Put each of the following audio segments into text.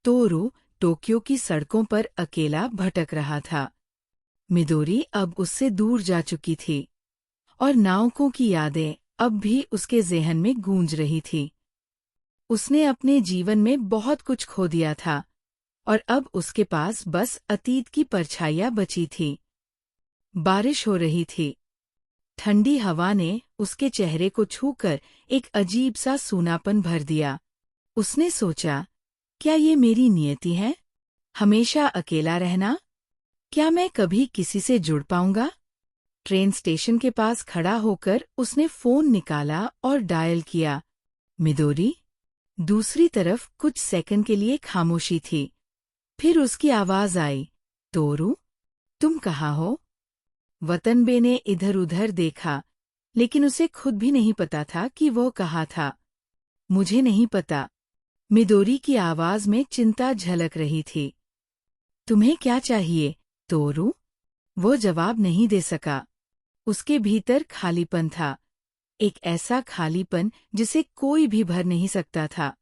तोरू Tokyo की सड़कों पर अकेला भटक रहा था। मिदोरी अब उससे दूर जा चुकी थी और नाओको की यादें अब भी उसके ज़हन में गूंज रही थी। उसने अपने जीवन में बहुत कुछ खो दिया था और अब उसके पास बस अतीत की परछाइयाँ बची थी। बारिश हो रही थी। ठंडी हवा ने उसके चेहरे को छूकर एक अजीब सा सूनापन भर दिया। उसने सोचा, क्या ये मेरी नियति है? हमेशा अकेला रहना? क्या मैं कभी किसी से जुड़ पाऊंगा? ट्रेन स्टेशन के पास खड़ा होकर उसने फोन निकाला और डायल किया। मिदोरी? दूसरी तरफ कुछ सेकंड के लिए खामोशी थी। फिर उसकी आवाज आई, तोरू, तुम कहाँ हो? वतनबे ने इधर-उधर देखा, लेकिन उसे खुद भी नहीं पता था कि वो कहाँ था। मुझे नहीं पता। मिदोरी की आवाज में चिंता झलक रही थी। तुम्हें क्या चाहिए, तोरू? वो जवाब नहीं दे सका। उसके भीतर खालीपन था, एक ऐसा खालीपन जिसे कोई भी भर नहीं सकता था।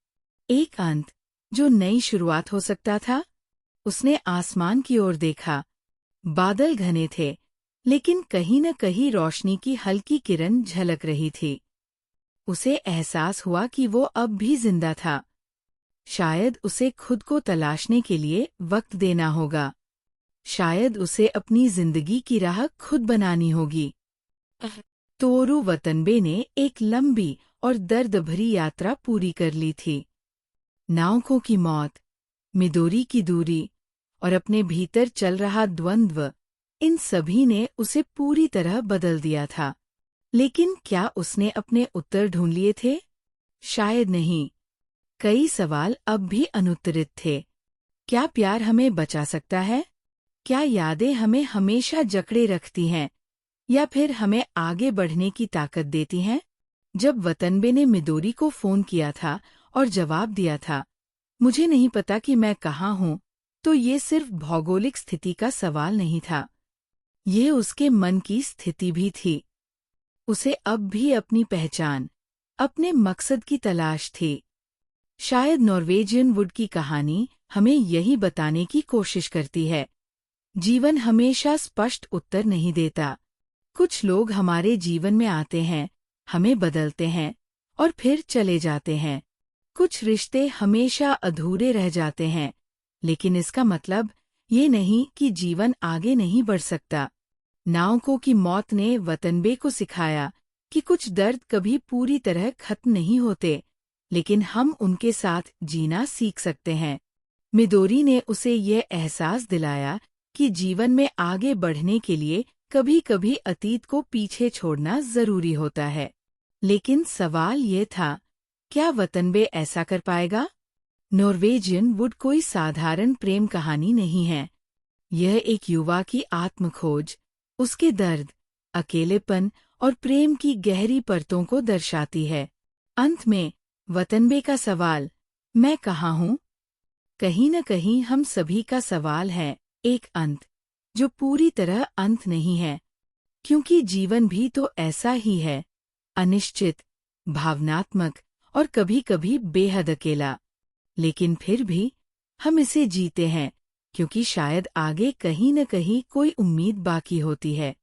एक अंत, जो नई शुरुआत हो सकता था। उसने आसमान की ओर देखा। बादल घने थे, लेकिन कहीं न कहीं रोशनी की हल्की किरण झलक रही थी। उसे एहसास हुआ कि वो अब भी जिंदा था। शायद उसे खुद को तलाशने के लिए वक्त देना होगा। शायद उसे अपनी जिंदगी की राह खुद बनानी होगी। तोरू वतनबे ने एक लंबी और दर्द भरी यात्रा पूरी कर ली थी। नाओको की मौत, मिदोरी की दूरी और अपने भीतर चल रहा द्वंद्व, इन सभी ने उसे पूरी तरह बदल दिया था। लेकिन क्या उसने अपने उत्तर ढूंढ लिए थे? शायद नहीं। कई सवाल अब भी अनुत्तरित थे। क्या प्यार हमें बचा सकता है? क्या यादें हमें हमेशा जकड़े रखती हैं? या फिर हमें आगे बढ़ने की ताकत देती हैं? जब वतनबे ने मिदोरी को फोन किया था और जवाब दिया था, मुझे नहीं पता कि मैं कहाँ हूँ, तो ये सिर्फ भौगोलिक स्थिति का सवाल नहीं था। ये उसके मन की स्थिति भी थी। उसे अब भी अपनी पहचान, अपने मकसद की तलाश थी। शायद नॉर्वेजियन वुड की कहानी हमें यही बताने की कोशिश करती है। जीवन हमेशा स्पष्ट उत्तर नहीं देता। कुछ लोग हमारे जीवन में आते हैं, हमें बदलते हैं और फिर चले जाते हैं। कुछ रिश्ते हमेशा अधूरे रह जाते हैं, लेकिन इसका मतलब ये नहीं कि जीवन आगे नहीं बढ़ सकता। नाओको की मौत ने वतनबे को सिखाया कि कुछ दर्द कभी पूरी तरह खत्म नहीं होते, लेकिन हम उनके साथ जीना सीख सकते हैं। मिदोरी ने उसे यह एहसास दिलाया कि जीवन में आगे बढ़ने के लिए कभी-कभी अतीत को पीछे छोड़ना जरूरी होता है। लेकिन सवाल ये था, क्या वतनबे ऐसा कर पाएगा? नॉर्वेजियन वुड कोई साधारण प्रेम कहानी नहीं है। यह एक युवा की आत्मखोज, उसके दर्द, अकेलेपन और प्रेम की गहरी परतों को दर्शाती है। अंत में वतनबे का सवाल, मैं कहाँ हूँ? कहीं न कहीं हम सभी का सवाल है, एक अंत, जो पूरी तरह अंत नहीं है। क्योंकि जीवन भी तो ऐसा ही है, अनिश्चित, भावनात्मक और कभी-कभी बेहद अकेला। लेकिन फिर भी हम इसे जीते हैं, क्योंकि शायद आगे कहीं न कहीं कोई उम्मीद बाकी होती है।